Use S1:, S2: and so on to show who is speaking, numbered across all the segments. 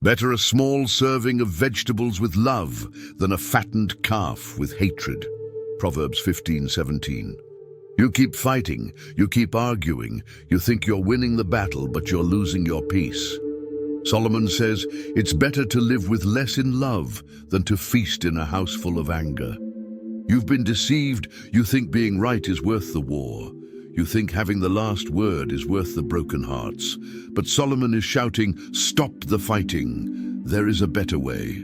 S1: Better a small serving of vegetables with love than a fattened calf with hatred. Proverbs 15:17. You keep fighting, you keep arguing, you think you're winning the battle, but you're losing your peace. Solomon says, it's better to live with less in love than to feast in a house full of anger. You've been deceived, you think being right is worth the war. You think having the last word is worth the broken hearts. But Solomon is shouting, stop the fighting. There is a better way.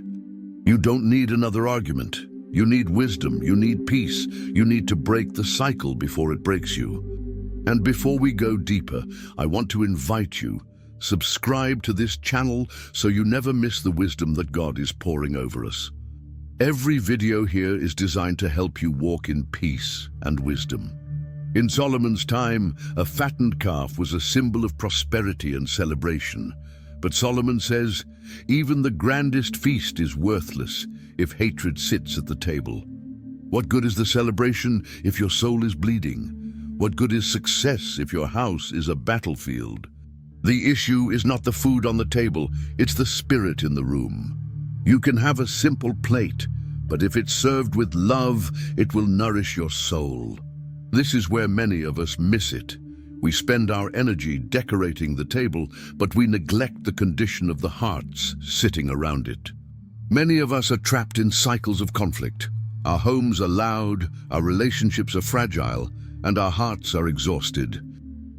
S1: You don't need another argument. You need wisdom, you need peace, you need to break the cycle before it breaks you. And before we go deeper, I want to invite you, subscribe to this channel so you never miss the wisdom that God is pouring over us. Every video here is designed to help you walk in peace and wisdom. In Solomon's time, a fattened calf was a symbol of prosperity and celebration. But Solomon says, even the grandest feast is worthless if hatred sits at the table. What good is the celebration if your soul is bleeding? What good is success if your house is a battlefield? The issue is not the food on the table, it's the spirit in the room. You can have a simple plate, but if it's served with love, it will nourish your soul. This is where many of us miss it. We spend our energy decorating the table, but we neglect the condition of the hearts sitting around it. Many of us are trapped in cycles of conflict. Our homes are loud, our relationships are fragile, and our hearts are exhausted.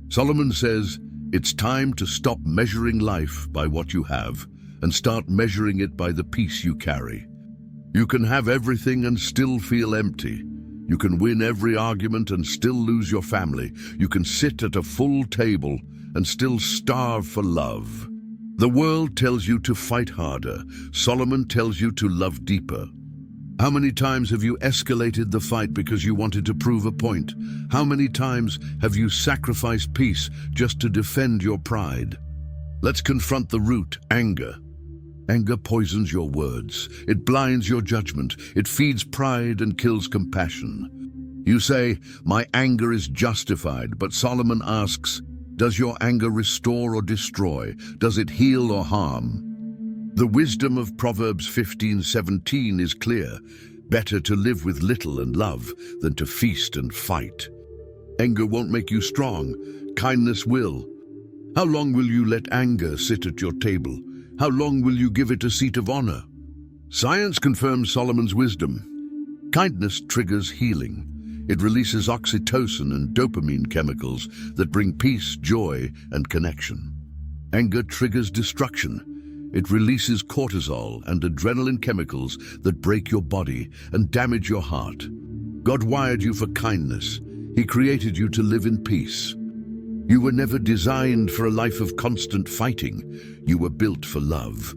S1: Solomon says, it's time to stop measuring life by what you have and start measuring it by the peace you carry. You can have everything and still feel empty. You can win every argument and still lose your family. You can sit at a full table and still starve for love. The world tells you to fight harder. Solomon tells you to love deeper. How many times have you escalated the fight because you wanted to prove a point? How many times have you sacrificed peace just to defend your pride? Let's confront the root, anger. Anger poisons your words. It blinds your judgment. It feeds pride and kills compassion. You say, my anger is justified, but Solomon asks, does your anger restore or destroy? Does it heal or harm? The wisdom of Proverbs 15:17 is clear. Better to live with little and love than to feast and fight. Anger won't make you strong. Kindness will. How long will you let anger sit at your table? How long will you give it a seat of honor? Science confirms Solomon's wisdom. Kindness triggers healing. It releases oxytocin and dopamine chemicals that bring peace, joy, and connection. Anger triggers destruction. It releases cortisol and adrenaline chemicals that break your body and damage your heart. God wired you for kindness. He created you to live in peace. You were never designed for a life of constant fighting. You were built for love.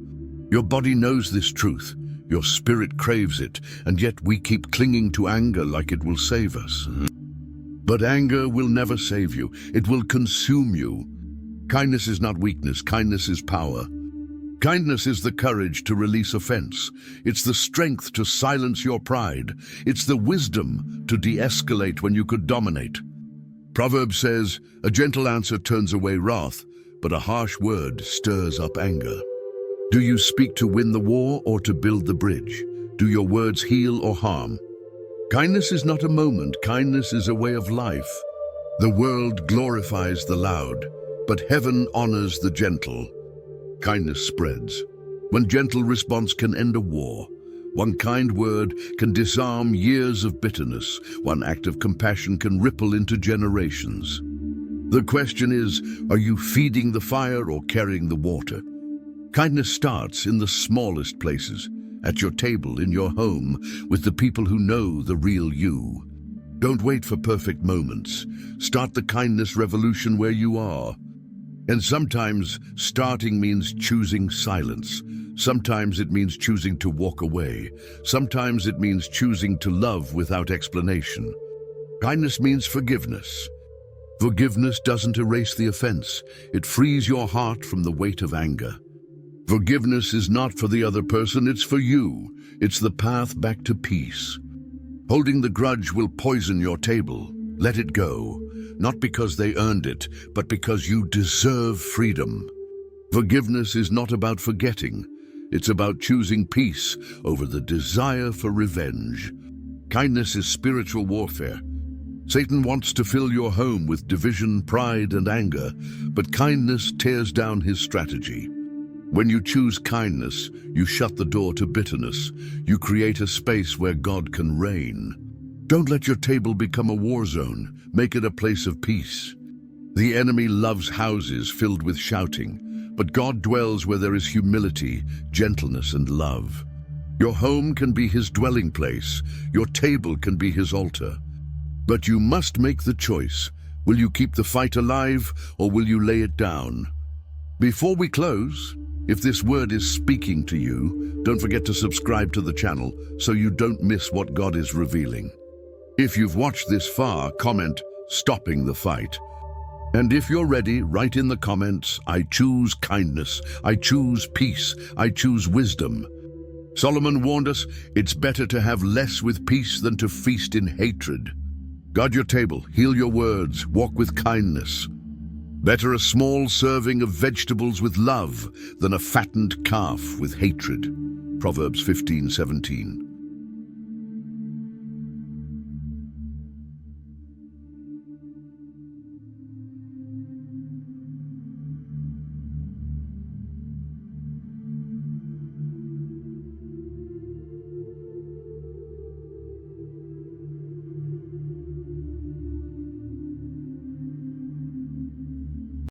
S1: Your body knows this truth. Your spirit craves it, and yet we keep clinging to anger like it will save us. But anger will never save you. It will consume you. Kindness is not weakness. Kindness is power. Kindness is the courage to release offense. It's the strength to silence your pride. It's the wisdom to de-escalate when you could dominate. Proverbs says, a gentle answer turns away wrath, but a harsh word stirs up anger. Do you speak to win the war or to build the bridge? Do your words heal or harm? Kindness is not a moment. Kindness is a way of life. The world glorifies the loud, but heaven honors the gentle. Kindness spreads. One gentle response can end a war. One kind word can disarm years of bitterness. One act of compassion can ripple into generations. The question is, are you feeding the fire or carrying the water? Kindness starts in the smallest places, at your table, in your home, with the people who know the real you. Don't wait for perfect moments. Start the kindness revolution where you are. And sometimes starting means choosing silence. Sometimes it means choosing to walk away. Sometimes it means choosing to love without explanation. Kindness means forgiveness. Forgiveness doesn't erase the offense. It frees your heart from the weight of anger. Forgiveness is not for the other person, it's for you. It's the path back to peace. Holding the grudge will poison your table. Let it go, not because they earned it, but because you deserve freedom. Forgiveness is not about forgetting. It's about choosing peace over the desire for revenge. Kindness is spiritual warfare. Satan wants to fill your home with division, pride, and anger, but kindness tears down his strategy. When you choose kindness, you shut the door to bitterness. You create a space where God can reign. Don't let your table become a war zone. Make it a place of peace. The enemy loves houses filled with shouting, but God dwells where there is humility, gentleness, and love. Your home can be his dwelling place. Your table can be his altar. But you must make the choice. Will you keep the fight alive, or will you lay it down? Before we close, if this word is speaking to you, don't forget to subscribe to the channel so you don't miss what God is revealing. If you've watched this far, comment, "Stopping the fight." And if you're ready, write in the comments, "I choose kindness, I choose peace, I choose wisdom." Solomon warned us, it's better to have less with peace than to feast in hatred. Guard your table, heal your words, walk with kindness. Better a small serving of vegetables with love than a fattened calf with hatred. Proverbs 15:17.